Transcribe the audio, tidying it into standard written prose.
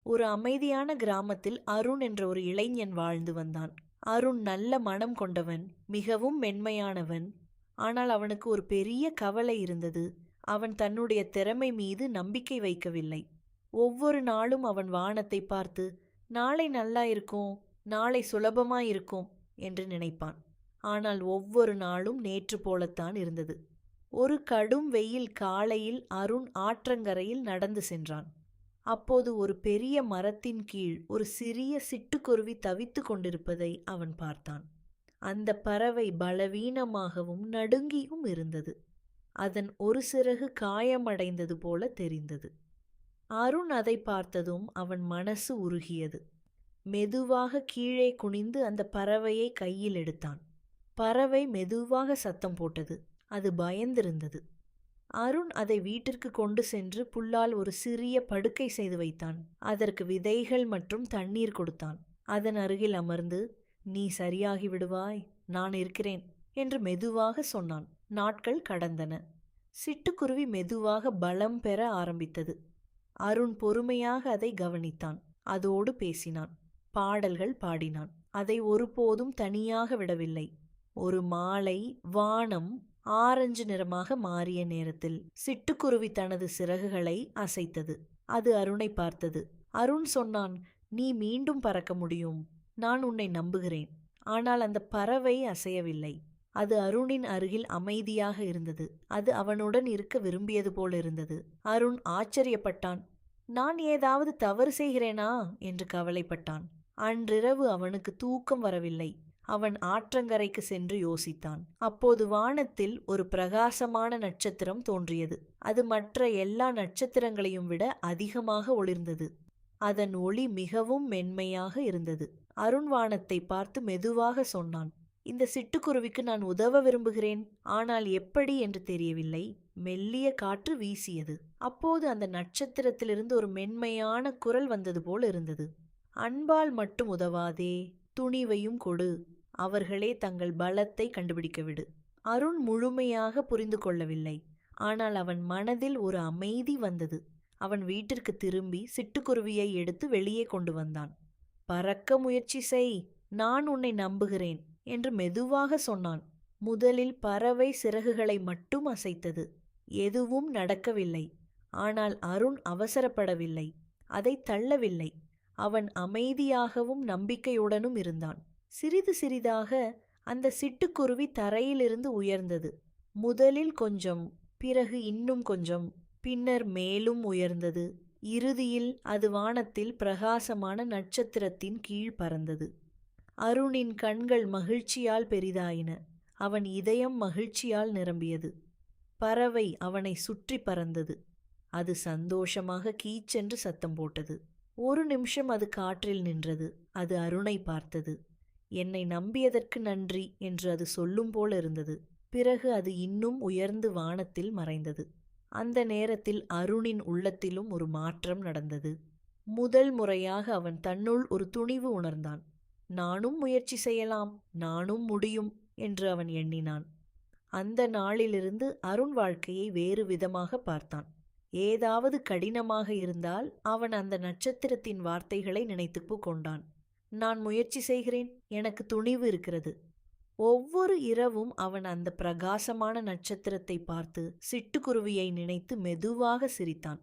ஒரு அமைதியான கிராமத்தில் அருண் என்ற ஒரு இளைஞன் வாழ்ந்து வந்தான். அருண் நல்ல மனம் கொண்டவன், மிகவும் மென்மையானவன். ஆனால் அவனுக்கு ஒரு பெரிய கவலை இருந்தது. அவன் தன்னுடைய திறமை மீது நம்பிக்கை வைக்கவில்லை. ஒவ்வொரு நாளும் அவன் வானத்தை பார்த்து, நாளை நல்லா இருக்கும், நாளை சுலபமாய் இருக்கும் என்று நினைப்பான். ஆனால் ஒவ்வொரு நாளும் நேற்று போலத்தான் இருந்தது. ஒரு கடும் வெயில் காலையில் அருண் ஆற்றங்கரையில் நடந்து சென்றான். அப்போது ஒரு பெரிய மரத்தின் கீழ் ஒரு சிறிய சிட்டுக்குருவி தவித்து கொண்டிருப்பதை அவன் பார்த்தான். அந்த பறவை பலவீனமாகவும் நடுங்கியும் இருந்தது. அதன் ஒரு சிறகு காயமடைந்தது போல தெரிந்தது. அருண் அதை பார்த்ததும் அவன் மனசு உருகியது. மெதுவாக கீழே குனிந்து அந்த பறவையை கையில் எடுத்தான். பறவை மெதுவாக சத்தம் போட்டது. அது பயந்திருந்தது. அருண் அதை வீட்டிற்கு கொண்டு சென்று புல்லால் ஒரு சிறிய படுக்கை செய்து வைத்தான். அதற்கு விதைகள் மற்றும் தண்ணீர் கொடுத்தான். அதன் அருகில் அமர்ந்து, நீ சரியாகி விடுவாய், நான் இருக்கிறேன் என்று மெதுவாக சொன்னான். நாட்கள் கடந்தன. சிட்டுக்குருவி மெதுவாக பலம் பெற ஆரம்பித்தது. அருண் பொறுமையாக அதை கவனித்தான். அதோடு பேசினான். பாடல்கள் பாடினான். அதை ஒருபோதும் தனியாக விடவில்லை. ஒரு மாலை வானம் ஆரஞ்சு நிறமாக மாறிய நேரத்தில் சிட்டுக்குருவி தனது சிறகுகளை அசைத்தது. அது அருணை பார்த்தது. அருண் சொன்னான், நீ மீண்டும் பறக்க முடியும், நான் உன்னை நம்புகிறேன். ஆனால் அந்த பறவை அசையவில்லை. அது அருணின் அருகில் அமைதியாக இருந்தது. அது அவனுடன் இருக்க விரும்பியது போல இருந்தது. அருண் ஆச்சரியப்பட்டான். நான் ஏதாவது தவறு செய்கிறேனா என்று கவலைப்பட்டான். அன்றிரவு அவனுக்கு தூக்கம் வரவில்லை. அவன் ஆற்றங்கரைக்கு சென்று யோசித்தான். அப்போது வானத்தில் ஒரு பிரகாசமான நட்சத்திரம் தோன்றியது. அது மற்ற எல்லா நட்சத்திரங்களையும் விட அதிகமாக ஒளிர்ந்தது. அதன் ஒளி மிகவும் மென்மையாக இருந்தது. அருண் வானத்தை பார்த்து மெதுவாக சொன்னான், இந்த சிட்டுக்குருவிக்கு நான் உதவ விரும்புகிறேன், ஆனால் எப்படி என்று தெரியவில்லை. மெல்லிய காற்று வீசியது. அப்போது அந்த நட்சத்திரத்திலிருந்து ஒரு மென்மையான குரல் வந்தது போல் இருந்தது. அன்பால் மட்டும் உதவாதே, துணிவையும் கொடு, அவர்களே தங்கள் பலத்தை கண்டுபிடிக்க விடு. அருண் முழுமையாக புரிந்து கொள்ளவில்லை. ஆனால் அவன் மனதில் ஒரு அமைதி வந்தது. அவன் வீட்டிற்கு திரும்பி சிட்டுக்குருவியை எடுத்து வெளியே கொண்டு வந்தான். பறக்க முயற்சி செய், நான் உன்னை நம்புகிறேன் என்று மெதுவாக சொன்னான். முதலில் பறவை சிறகுகளை மட்டும் அசைத்தது. எதுவும் நடக்கவில்லை. ஆனால் அருண் அவசரப்படவில்லை. அதை தள்ளவில்லை. அவன் அமைதியாகவும் நம்பிக்கையுடனும் இருந்தான். சிறிது சிறிதாக அந்த சிட்டுக்குருவி தரையிலிருந்து உயர்ந்தது. முதலில் கொஞ்சம், பிறகு இன்னும் கொஞ்சம், பின்னர் மேலும் உயர்ந்தது. இறுதியில் அது வானத்தில் பிரகாசமான நட்சத்திரத்தின் கீழ் பறந்தது. அருணின் கண்கள் மகிழ்ச்சியால் பெரிதாயின. அவன் இதயம் மகிழ்ச்சியால் நிரம்பியது. பறவை அவனை சுற்றி பறந்தது. அது சந்தோஷமாக கீச்சென்று சத்தம் போட்டது. ஒரு நிமிஷம் அது காற்றில் நின்றது. அது அருணை பார்த்தது. என்னை நம்பியதற்கு நன்றி என்று அது சொல்லும் போல இருந்தது. பிறகு அது இன்னும் உயர்ந்து வானத்தில் மறைந்தது. அந்த நேரத்தில் அருணின் உள்ளத்திலும் ஒரு மாற்றம் நடந்தது. முதல் முறையாக அவன் தன்னுள் ஒரு துணிவு உணர்ந்தான். நானும் முயற்சி செய்யலாம், நானும் முடியும் என்று அவன் எண்ணினான். அந்த நாளிலிருந்து அருண் வாழ்க்கையை வேறு விதமாக பார்த்தான். ஏதாவது கடினமாக இருந்தால் அவன் அந்த நட்சத்திரத்தின் வார்த்தைகளை நினைத்து கொண்டான். நான் முயற்சி செய்கிறேன், எனக்கு துணிவு இருக்கிறது. ஒவ்வொரு இரவும் அவன் அந்த பிரகாசமான நட்சத்திரத்தை பார்த்து சிட்டுக்குருவியை நினைத்து மெதுவாக சிரித்தான்.